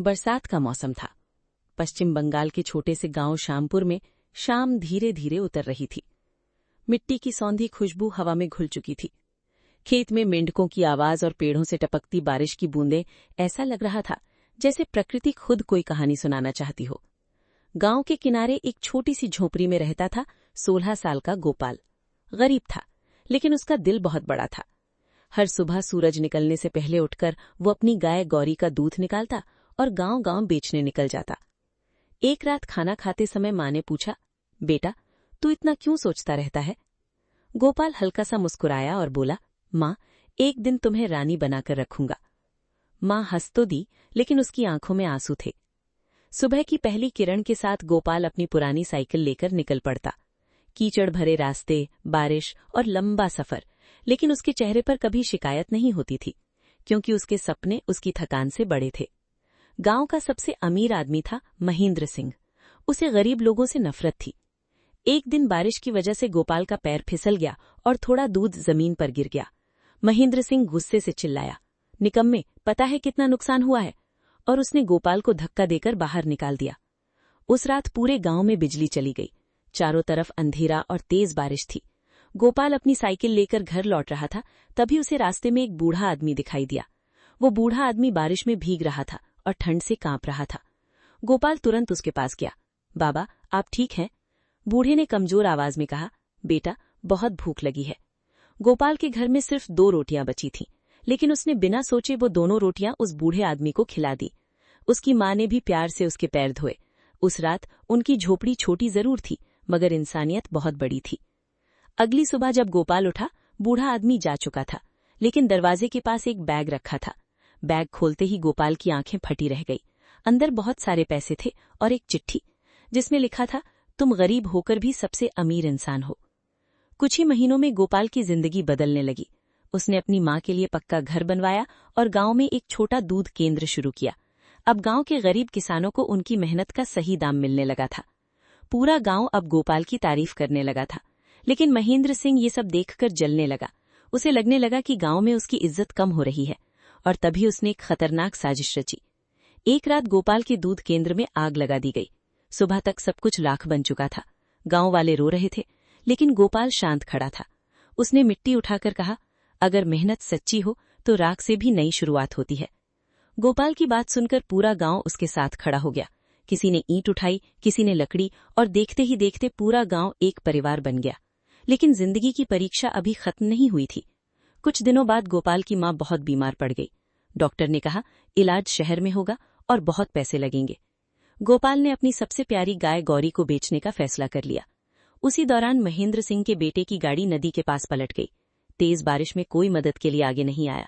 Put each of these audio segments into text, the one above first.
बरसात का मौसम था। पश्चिम बंगाल के छोटे से गांव श्यामपुर में शाम धीरे धीरे उतर रही थी। मिट्टी की सौंधी खुशबू हवा में घुल चुकी थी। खेत में मेंढकों की आवाज और पेड़ों से टपकती बारिश की बूंदें, ऐसा लग रहा था जैसे प्रकृति खुद कोई कहानी सुनाना चाहती हो। गांव के किनारे एक छोटी सी झोपड़ी में रहता था 16 साल का गोपाल। गरीब था, लेकिन उसका दिल बहुत बड़ा था। हर सुबह सूरज निकलने से पहले उठकर वो अपनी गाय गौरी का दूध निकालता और गांव-गांव बेचने निकल जाता। एक रात खाना खाते समय माँ ने पूछा, बेटा, तू इतना क्यों सोचता रहता है? गोपाल हल्का सा मुस्कुराया और बोला, माँ, एक दिन तुम्हें रानी बनाकर रखूंगा। माँ हंस तो दी, लेकिन उसकी आंखों में आंसू थे। सुबह की पहली किरण के साथ गोपाल अपनी पुरानी साइकिल लेकर निकल पड़ता। कीचड़ भरे रास्ते, बारिश और लंबा सफर, लेकिन उसके चेहरे पर कभी शिकायत नहीं होती थी, क्योंकि उसके सपने उसकी थकान से बड़े थे। गांव का सबसे अमीर आदमी था महेंद्र सिंह। उसे गरीब लोगों से नफरत थी। एक दिन बारिश की वजह से गोपाल का पैर फिसल गया और थोड़ा दूध जमीन पर गिर गया। महेंद्र सिंह गुस्से से चिल्लाया, निकम्मे, पता है कितना नुकसान हुआ है? और उसने गोपाल को धक्का देकर बाहर निकाल दिया। उस रात पूरे गांव में बिजली चली गई। चारों तरफ अंधेरा और तेज बारिश थी। गोपाल अपनी साइकिल लेकर घर लौट रहा था, तभी उसे रास्ते में एक बूढ़ा आदमी दिखाई दिया। वो बूढ़ा आदमी बारिश में भीग रहा था और ठंड से कांप रहा था। गोपाल तुरंत उसके पास गया। बाबा, आप ठीक हैं? बूढ़े ने कमजोर आवाज में कहा, बेटा, बहुत भूख लगी है। गोपाल के घर में सिर्फ 2 रोटियां बची थीं, लेकिन उसने बिना सोचे वो दोनों रोटियां उस बूढ़े आदमी को खिला दी। उसकी माँ ने भी प्यार से उसके पैर धोए। उस रात उनकी झोपड़ी छोटी जरूर थी, मगर इंसानियत बहुत बड़ी थी। अगली सुबह जब गोपाल उठा, बूढ़ा आदमी जा चुका था, लेकिन दरवाजे के पास एक बैग रखा था। बैग खोलते ही गोपाल की आंखें फटी रह गई। अंदर बहुत सारे पैसे थे और एक चिट्ठी, जिसमें लिखा था, तुम गरीब होकर भी सबसे अमीर इंसान हो। कुछ ही महीनों में गोपाल की जिंदगी बदलने लगी। उसने अपनी माँ के लिए पक्का घर बनवाया और गांव में एक छोटा दूध केंद्र शुरू किया। अब गांव के गरीब किसानों को उनकी मेहनत का सही दाम मिलने लगा था। पूरा गांव अब गोपाल की तारीफ करने लगा था, लेकिन महेंद्र सिंह ये सब देखकर जलने लगा। उसे लगने लगा कि गांव में उसकी इज्जत कम हो रही है, और तभी उसने एक खतरनाक साजिश रची। एक रात गोपाल के दूध केंद्र में आग लगा दी गई। सुबह तक सब कुछ राख बन चुका था। गांव वाले रो रहे थे, लेकिन गोपाल शांत खड़ा था। उसने मिट्टी उठाकर कहा, अगर मेहनत सच्ची हो तो राख से भी नई शुरुआत होती है। गोपाल की बात सुनकर पूरा गांव उसके साथ खड़ा हो गया। किसी ने ईंट उठाई, किसी ने लकड़ी, और देखते ही देखते पूरा गांव एक परिवार बन गया। लेकिन जिंदगी की परीक्षा अभी खत्म नहीं हुई थी। कुछ दिनों बाद गोपाल की माँ बहुत बीमार पड़ गई। डॉक्टर ने कहा, इलाज शहर में होगा और बहुत पैसे लगेंगे। गोपाल ने अपनी सबसे प्यारी गाय गौरी को बेचने का फैसला कर लिया। उसी दौरान महेंद्र सिंह के बेटे की गाड़ी नदी के पास पलट गई। तेज बारिश में कोई मदद के लिए आगे नहीं आया,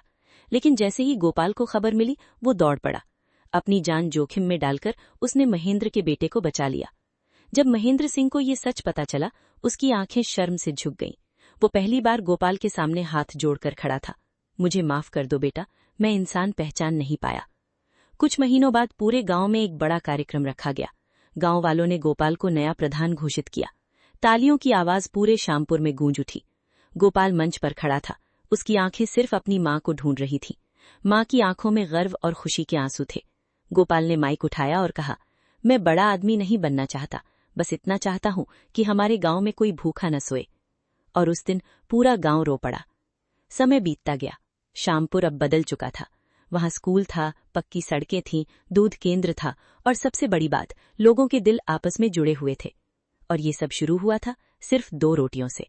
लेकिन जैसे ही गोपाल को खबर मिली, वो दौड़ पड़ा। अपनी जान जोखिम में डालकर उसने महेंद्र के बेटे को बचा लिया। जब महेंद्र सिंह को ये सच पता चला, उसकी आंखें शर्म से झुक गईं। वो पहली बार गोपाल के सामने हाथ जोड़कर खड़ा था। मुझे माफ कर दो बेटा, मैं इंसान पहचान नहीं पाया। कुछ महीनों बाद पूरे गांव में एक बड़ा कार्यक्रम रखा गया। गांव वालों ने गोपाल को नया प्रधान घोषित किया। तालियों की आवाज पूरे श्यामपुर में गूंज उठी। गोपाल मंच पर खड़ा था। उसकी आंखें सिर्फ अपनी माँ को ढूंढ रही थीं। माँ की आंखों में गर्व और खुशी के आंसू थे। गोपाल ने माइक उठाया और कहा, मैं बड़ा आदमी नहीं बनना चाहता, बस इतना चाहता हूं कि हमारे गांव में कोई भूखा न सोए। और उस दिन पूरा गांव रो पड़ा। समय बीतता गया। श्यामपुर अब बदल चुका था। वहां स्कूल था, पक्की सड़कें थीं, दूध केंद्र था, और सबसे बड़ी बात, लोगों के दिल आपस में जुड़े हुए थे। और ये सब शुरू हुआ था सिर्फ 2 रोटियों से।